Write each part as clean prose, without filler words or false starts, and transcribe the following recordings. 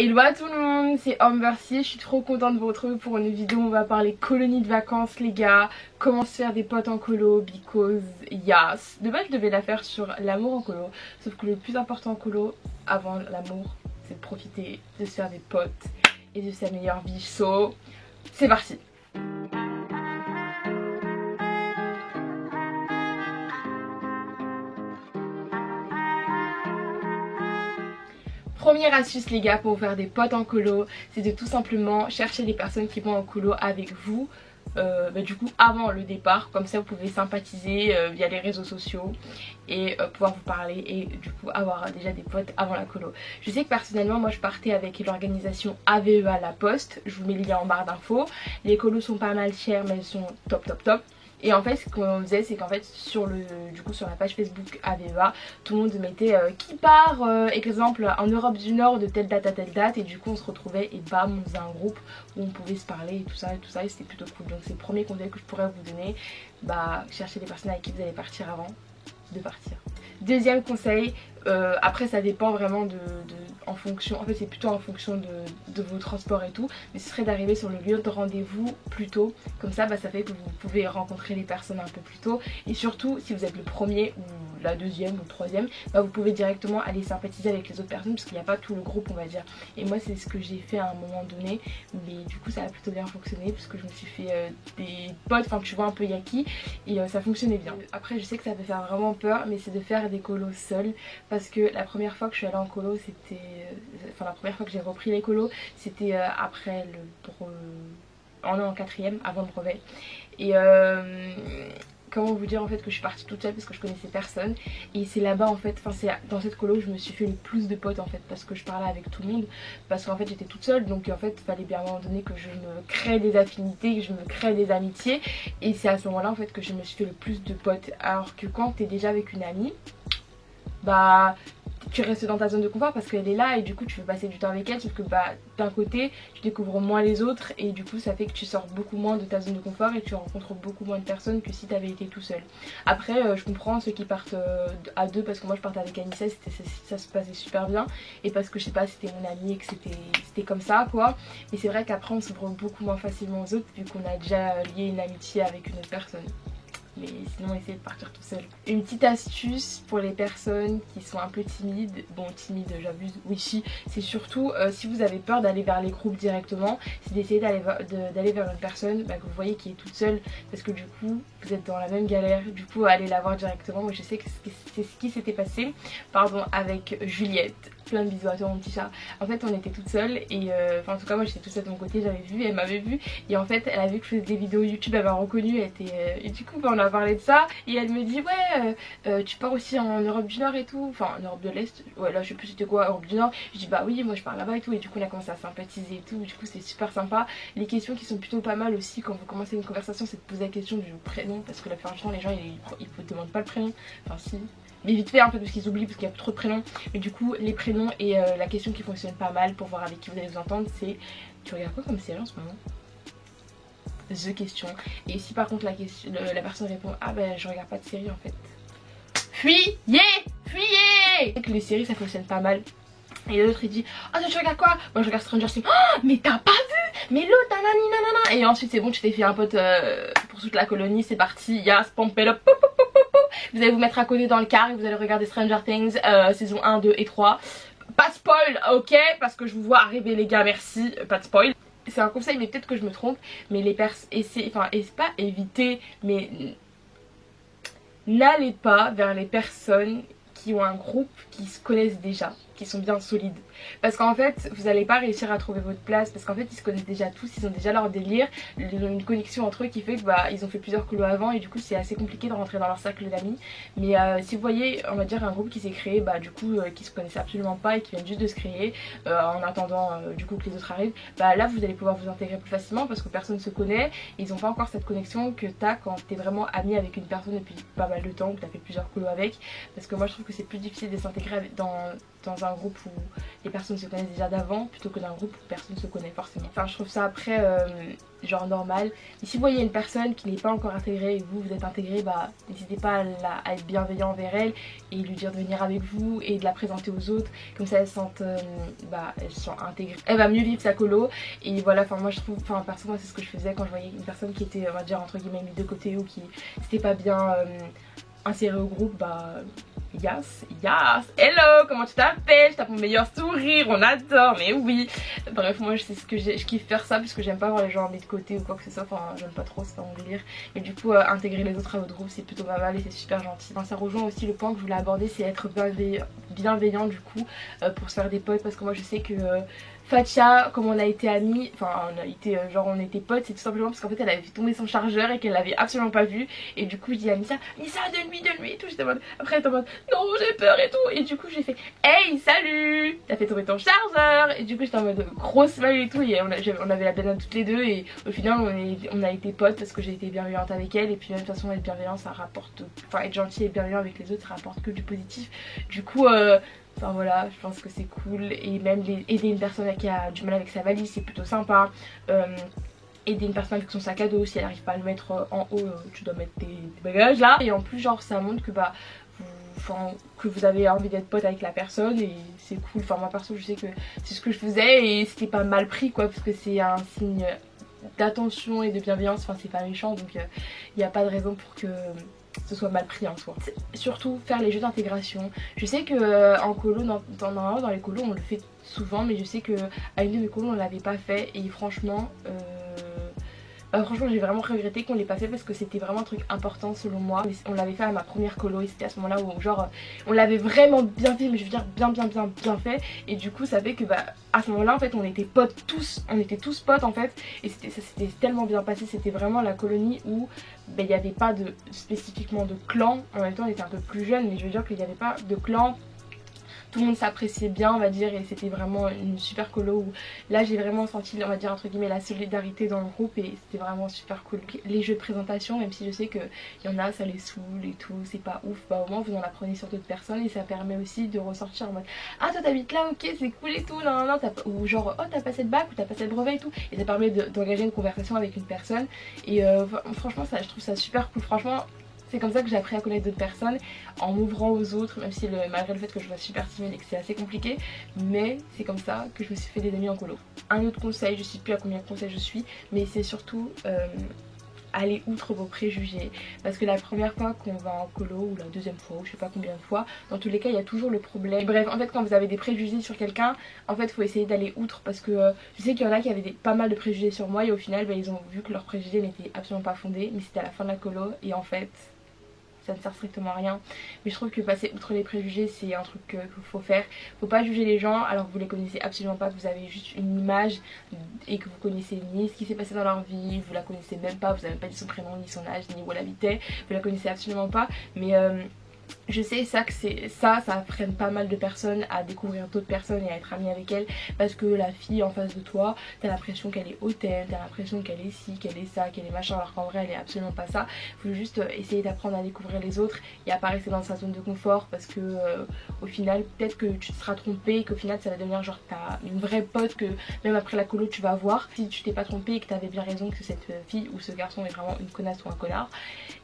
Hello à tout le monde, c'est Ambercy, je suis trop contente de vous retrouver pour une vidéo où on va parler colonie de vacances les gars, comment se faire des potes en colo, because yes. De base je devais la faire sur l'amour en colo, sauf que le plus important en colo, avant l'amour, c'est de profiter, de se faire des potes et de sa meilleure vie, so c'est parti. Première astuce les gars pour vous faire des potes en colo, c'est de tout simplement chercher les personnes qui vont en colo avec vous du coup avant le départ, comme ça vous pouvez sympathiser via les réseaux sociaux et pouvoir vous parler et du coup avoir déjà des potes avant la colo. Je sais que personnellement moi je partais avec l'organisation AVEA La Poste, je vous mets le lien en barre d'infos. Les colos sont pas mal chères mais elles sont top. Et en fait ce qu'on faisait c'est qu'en fait sur la page Facebook AVEA, tout le monde mettait qui part exemple en Europe du Nord de telle date à telle date, et du coup on se retrouvait et bam on faisait un groupe où on pouvait se parler et tout ça et c'était plutôt cool. Donc c'est le premier conseil que je pourrais vous donner, bah cherchez des personnes avec qui vous allez partir avant de partir. Deuxième conseil, après ça dépend vraiment en fonction, en fait c'est plutôt en fonction de vos transports et tout, mais ce serait d'arriver sur le lieu de rendez-vous plus tôt, comme ça ça fait que vous pouvez rencontrer les personnes un peu plus tôt, et surtout si vous êtes le premier ou la deuxième ou le troisième, bah, vous pouvez directement aller sympathiser avec les autres personnes parce qu'il n'y a pas tout le groupe on va dire. Et moi c'est ce que j'ai fait à un moment donné, mais du coup ça a plutôt bien fonctionné parce que je me suis fait des potes, enfin tu vois un peu yaki, et ça fonctionnait bien. Après je sais que ça peut faire vraiment peur, mais c'est de faire des colos seuls, parce que la première fois que je suis allée en colo c'était, enfin la première fois que j'ai repris les colos c'était après en quatrième, avant le brevet, et comment vous dire en fait que je suis partie toute seule parce que je connaissais personne, et c'est là-bas en fait, enfin c'est dans cette colo que je me suis fait le plus de potes en fait, parce que je parlais avec tout le monde, parce qu'en fait j'étais toute seule, donc en fait il fallait bien à un moment donné que je me crée des affinités, que je me crée des amitiés, et c'est à ce moment là en fait que je me suis fait le plus de potes. Alors que quand t'es déjà avec une amie, bah tu restes dans ta zone de confort parce qu'elle est là et du coup tu veux passer du temps avec elle, sauf que bah d'un côté tu découvres moins les autres et du coup ça fait que tu sors beaucoup moins de ta zone de confort et tu rencontres beaucoup moins de personnes que si tu avais été tout seul. Après je comprends ceux qui partent à deux, parce que moi je partais avec Anissa, ça se passait super bien, et parce que je sais pas c'était mon amie et que c'était comme ça quoi, mais c'est vrai qu'après on s'ouvre beaucoup moins facilement aux autres vu qu'on a déjà lié une amitié avec une autre personne. Mais sinon essayez de partir tout seul. Une petite astuce pour les personnes qui sont un peu timides, bon timide j'abuse, oui si, c'est surtout si vous avez peur d'aller vers les groupes directement, c'est d'essayer d'aller vers une personne que vous voyez qui est toute seule, parce que du coup vous êtes dans la même galère, du coup allez la voir directement. Moi je sais que c'est ce qui s'était passé avec Juliette. Plein de bisous à toi mon petit chat. En fait on était toutes seules et enfin en tout cas moi j'étais toute seule de mon côté, j'avais vu, elle m'avait vu, et en fait elle a vu que je faisais des vidéos YouTube, elle m'a reconnue, elle était et du coup on a parlé de ça et elle me dit ouais tu pars aussi en Europe du Nord et tout, enfin en Europe de l'Est, ouais là je sais plus c'était quoi, Europe du Nord. Je dis bah oui moi je pars là-bas et tout, et du coup on a commencé à sympathiser et tout, du coup c'est super sympa. Les questions qui sont plutôt pas mal aussi quand vous commencez une conversation, c'est de poser la question du prénom, parce que la plupart du temps les gens ils vous demandent pas le prénom, enfin si, mais vite fait en fait parce qu'ils oublient, parce qu'il y a trop de prénoms. Mais du coup les prénoms et la question qui fonctionne pas mal pour voir avec qui vous allez vous entendre, c'est tu regardes quoi comme série en ce moment, the question. Et si par contre la personne répond ah ben je regarde pas de série en fait, fuyez. Les séries ça fonctionne pas mal. Et l'autre il dit ah tu regardes quoi, moi je regarde Stranger Things. Oh mais t'as pas vu, mais l'autre nanana. Et ensuite c'est bon, tu t'es fait un pote pour toute la colonie, c'est parti, yes, pump it up. Vous allez vous mettre à côté dans le car et vous allez regarder Stranger Things saison 1, 2 et 3. Pas de spoil, ok, parce que je vous vois arriver les gars, merci, pas de spoil. C'est un conseil mais peut-être que je me trompe, mais les essayez, enfin pas éviter, mais n'allez pas vers les personnes qui ont un groupe qui se connaissent déjà, qui sont bien solides, parce qu'en fait vous n'allez pas réussir à trouver votre place, parce qu'en fait ils se connaissent déjà tous, ils ont déjà leur délire, ils ont une connexion entre eux qui fait que ils ont fait plusieurs colos avant, et du coup c'est assez compliqué de rentrer dans leur cercle d'amis. Mais si vous voyez on va dire un groupe qui s'est créé du coup qui se connaissent absolument pas et qui viennent juste de se créer en attendant du coup que les autres arrivent, là vous allez pouvoir vous intégrer plus facilement parce que personne se connaît et ils n'ont pas encore cette connexion que t'as quand t'es vraiment ami avec une personne depuis pas mal de temps, que t'as fait plusieurs colos avec, parce que moi je trouve que c'est plus difficile de s'intégrer intégrer dans un groupe où les personnes se connaissent déjà d'avant plutôt que d'un groupe où personne ne se connaît forcément. Enfin je trouve ça après genre normal. Et si vous voyez une personne qui n'est pas encore intégrée et que vous êtes intégré, bah n'hésitez pas à être bienveillant envers elle et lui dire de venir avec vous et de la présenter aux autres, comme ça elles se sentent intégrées. Elle va mieux vivre sa colo et voilà, enfin moi je trouve, enfin perso moi c'est ce que je faisais quand je voyais une personne qui était on va dire entre guillemets mise de côté ou qui s'était pas bien insérée au groupe, bah yes, hello, comment tu t'appelles, je tape mon meilleur sourire, on adore, mais oui. Bref, moi c'est ce que je kiffe faire ça parce que j'aime pas voir les gens mis de côté ou quoi que ce soit, enfin j'aime pas trop, c'est pas mon délire. Mais du coup intégrer les autres à votre groupe c'est plutôt pas mal et c'est super gentil. Enfin, ça rejoint aussi le point que je voulais aborder, c'est être bienveillant du coup pour se faire des potes, parce que moi je sais que Fatia, comme on a été amis, enfin on a été on était potes, c'est tout simplement parce qu'en fait elle avait fait tomber son chargeur et qu'elle l'avait absolument pas vu. Et du coup je dis à Anissa donne-lui et tout, j'étais en mode, après elle était en mode non j'ai peur et tout. Et du coup j'ai fait hey salut, t'as fait tomber ton chargeur. Et du coup j'étais en mode grosse smile et tout, et on avait la banane toutes les deux. Et au final on a été potes parce que j'ai été bienveillante avec elle. Et puis même de toute façon être bienveillant ça rapporte, enfin être gentil et bienveillant avec les autres ça rapporte que du positif. Du coup enfin voilà, je pense que c'est cool. Et même aider une personne qui a du mal avec sa valise, c'est plutôt sympa. Aider une personne avec son sac à dos, si elle n'arrive pas à le mettre en haut, tu dois mettre tes bagages là. Et en plus genre ça montre que que vous avez envie d'être pote avec la personne et c'est cool. Enfin moi perso je sais que c'est ce que je faisais et c'était pas mal pris quoi, parce que c'est un signe d'attention et de bienveillance, enfin c'est pas méchant, donc il n'y a pas de raison pour que ce soit mal pris en soi. Surtout faire les jeux d'intégration. Je sais que en colo, dans les colos on le fait souvent, mais je sais que à une de mes colos on l'avait pas fait et franchement franchement j'ai vraiment regretté qu'on l'ait pas fait parce que c'était vraiment un truc important selon moi. On l'avait fait à ma première colo et c'était à ce moment là où genre on l'avait vraiment bien fait, mais je veux dire bien fait. Et du coup ça fait que à ce moment là en fait on était potes tous, on était tous potes en fait. Et ça s'était tellement bien passé, c'était vraiment la colonie où il n'y avait pas spécifiquement de clan. En même temps on était un peu plus jeunes, mais je veux dire qu'il n'y avait pas de clan. Tout le monde s'appréciait bien on va dire, et c'était vraiment une super colo où là j'ai vraiment senti on va dire entre guillemets la solidarité dans le groupe et c'était vraiment super cool. Les jeux de présentation, même si je sais qu'il y en a ça les saoule et tout, c'est pas ouf, bah au moins vous en apprenez sur d'autres personnes et ça permet aussi de ressortir en mode ah toi t'habites là, ok c'est cool et tout, non ou genre oh t'as passé le bac ou t'as passé le brevet et tout, et ça permet d'engager une conversation avec une personne. Et franchement ça je trouve ça super cool, franchement. C'est comme ça que j'ai appris à connaître d'autres personnes, en m'ouvrant aux autres, même si malgré le fait que je sois super timide et que c'est assez compliqué, mais c'est comme ça que je me suis fait des amis en colo. Un autre conseil, je sais plus à combien de conseils je suis, mais c'est surtout aller outre vos préjugés, parce que la première fois qu'on va en colo ou la deuxième fois ou je sais pas combien de fois, dans tous les cas il y a toujours le problème. Bref, en fait quand vous avez des préjugés sur quelqu'un, en fait il faut essayer d'aller outre, parce que je sais qu'il y en a qui avaient pas mal de préjugés sur moi et au final ils ont vu que leurs préjugés n'étaient absolument pas fondés, mais c'était à la fin de la colo et en fait ça ne sert strictement à rien. Mais je trouve que passer outre les préjugés c'est un truc qu'il faut faire. Faut pas juger les gens alors que vous les connaissez absolument pas, que vous avez juste une image et que vous connaissez ni ce qui s'est passé dans leur vie, vous la connaissez même pas, vous avez même pas dit son prénom ni son âge ni où elle habitait, vous la connaissez absolument pas. Mais je sais ça que ça freine pas mal de personnes à découvrir d'autres personnes et à être amie avec elles, parce que la fille en face de toi t'as l'impression qu'elle est hautaine, t'as l'impression qu'elle est ci, qu'elle est ça, qu'elle est machin, alors qu'en vrai elle est absolument pas ça. Faut juste essayer d'apprendre à découvrir les autres et à pas rester dans sa zone de confort, parce que au final peut-être que tu te seras trompé et qu'au final ça va devenir genre t'as une vraie pote que même après la colo tu vas voir. Si tu t'es pas trompé et que t'avais bien raison que cette fille ou ce garçon est vraiment une connasse ou un connard,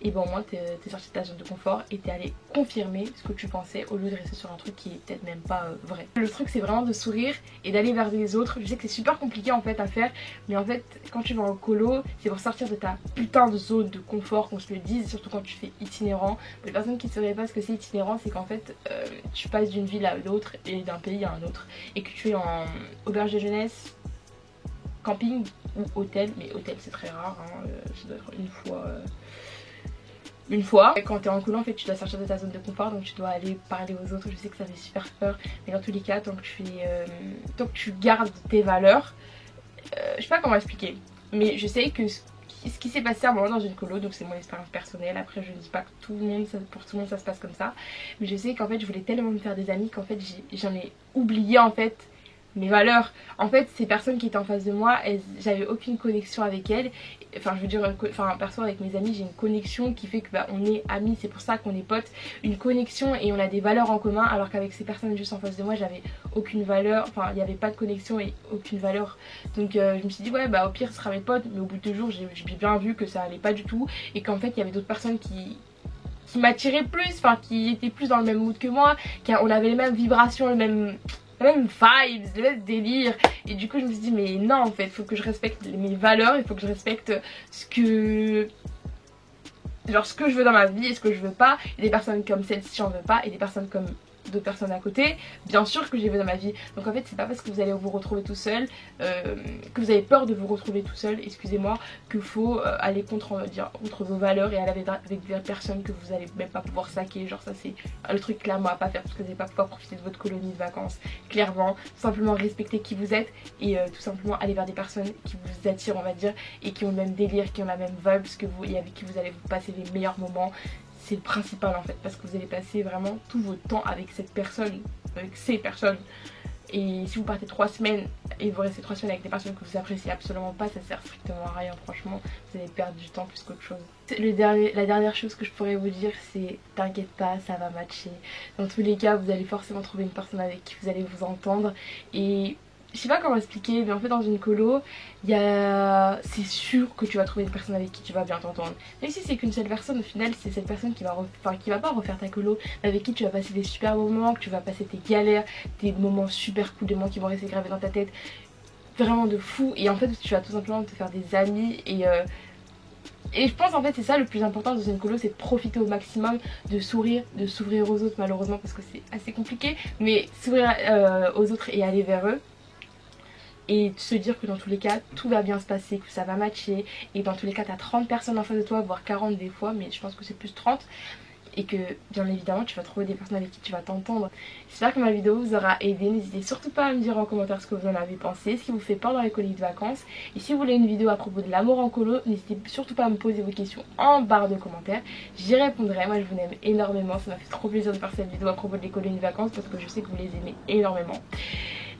et ben au moins t'es sorti de ta zone de confort et t'es allé confirmer ce que tu pensais au lieu de rester sur un truc qui est peut-être même pas vrai. Le truc c'est vraiment de sourire et d'aller vers les autres. Je sais que c'est super compliqué en fait à faire, mais en fait quand tu vas en colo c'est pour sortir de ta putain de zone de confort, qu'on se le dise, surtout quand tu fais itinérant. Pour les personnes qui ne sauraient pas ce que c'est itinérant, c'est qu'en fait tu passes d'une ville à l'autre et d'un pays à un autre, et que tu es en auberge de jeunesse, camping ou hôtel, mais hôtel c'est très rare, hein, ça doit être une fois. Et quand t'es en colo en fait tu dois sortir de ta zone de confort, donc tu dois aller parler aux autres. Je sais que ça fait super peur, mais dans tous les cas tant que tu gardes tes valeurs, je sais pas comment expliquer, mais je sais que ce qui s'est passé à un moment dans une colo, donc c'est mon expérience personnelle, après je ne dis pas que pour tout le monde ça se passe comme ça, mais je sais qu'en fait je voulais tellement me faire des amis qu'en fait j'en ai oublié en fait mes valeurs. En fait, ces personnes qui étaient en face de moi, j'avais aucune connexion avec elles. Enfin, je veux dire, perso avec mes amis, j'ai une connexion qui fait que bah, on est amis, c'est pour ça qu'on est potes. Une connexion et on a des valeurs en commun, alors qu'avec ces personnes juste en face de moi, j'avais aucune valeur. Enfin, il n'y avait pas de connexion et aucune valeur. Donc je me suis dit ouais bah au pire ce sera mes potes, mais au bout de 2 jours j'ai bien vu que ça allait pas du tout et qu'en fait il y avait d'autres personnes qui m'attiraient plus, enfin qui étaient plus dans le même mood que moi, on avait les mêmes vibrations, les mêmes vibes, le même délire. Et du coup je me suis dit mais non, en fait il faut que je respecte mes valeurs, il faut que je respecte ce que je veux dans ma vie et ce que je veux pas. Et des personnes comme celle-ci j'en veux pas, et des personnes comme d'autres personnes à côté, bien sûr que je les veux dans ma vie. Donc en fait c'est pas parce que vous allez vous retrouver tout seul, que vous avez peur de vous retrouver tout seul, excusez-moi, qu'il faut aller contre vos valeurs et aller avec des personnes que vous allez même pas pouvoir saquer. Genre ça c'est le truc clairement à pas faire, parce que vous n'allez pas pouvoir profiter de votre colonie de vacances. Clairement, tout simplement respecter qui vous êtes et tout simplement aller vers des personnes qui vous attirent, on va dire, et qui ont le même délire, qui ont la même vibe que vous et avec qui vous allez vous passer les meilleurs moments. C'est le principal en fait, parce que vous allez passer vraiment tout votre temps avec cette personne, avec ces personnes. Et si vous partez 3 semaines et vous restez 3 semaines avec des personnes que vous appréciez absolument pas, ça sert strictement à rien. Franchement, vous allez perdre du temps plus qu'autre chose. La dernière chose que je pourrais vous dire, c'est t'inquiète pas, ça va matcher. Dans tous les cas, vous allez forcément trouver une personne avec qui vous allez vous entendre. Et je sais pas comment expliquer, mais en fait dans une colo, c'est sûr que tu vas trouver une personne avec qui tu vas bien t'entendre. Même si c'est qu'une seule personne, au final c'est cette personne qui va pas refaire ta colo, avec qui tu vas passer des super moments, que tu vas passer tes galères, des moments super cool, des moments qui vont rester gravés dans ta tête, vraiment de fou. Et en fait tu vas tout simplement te faire des amis et je pense en fait c'est ça le plus important dans une colo, c'est de profiter au maximum, de sourire, de s'ouvrir aux autres malheureusement parce que c'est assez compliqué, mais s'ouvrir aux autres et aller vers eux. Et se dire que dans tous les cas tout va bien se passer, que ça va matcher, et dans tous les cas t'as 30 personnes en face de toi, voire 40 des fois, mais je pense que c'est plus 30, et que bien évidemment tu vas trouver des personnes avec qui tu vas t'entendre. J'espère que ma vidéo vous aura aidé, n'hésitez surtout pas à me dire en commentaire ce que vous en avez pensé, ce qui vous fait peur dans les colonies de vacances, et si vous voulez une vidéo à propos de l'amour en colo, n'hésitez surtout pas à me poser vos questions en barre de commentaires, j'y répondrai. Moi je vous aime énormément, ça m'a fait trop plaisir de faire cette vidéo à propos des colonies de vacances parce que je sais que vous les aimez énormément.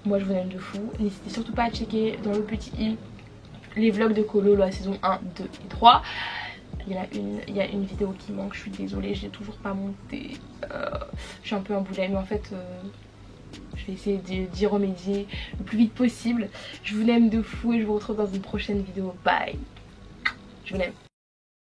Moi je vous aime de fou, n'hésitez surtout pas à checker dans le petit i les vlogs de colo, la saison 1, 2 et 3. Il y a une vidéo qui manque, je suis désolée, j'ai toujours pas monté. Je suis un peu un boulet, mais en fait je vais essayer d'y remédier le plus vite possible. Je vous aime de fou et je vous retrouve dans une prochaine vidéo. Bye, je vous aime.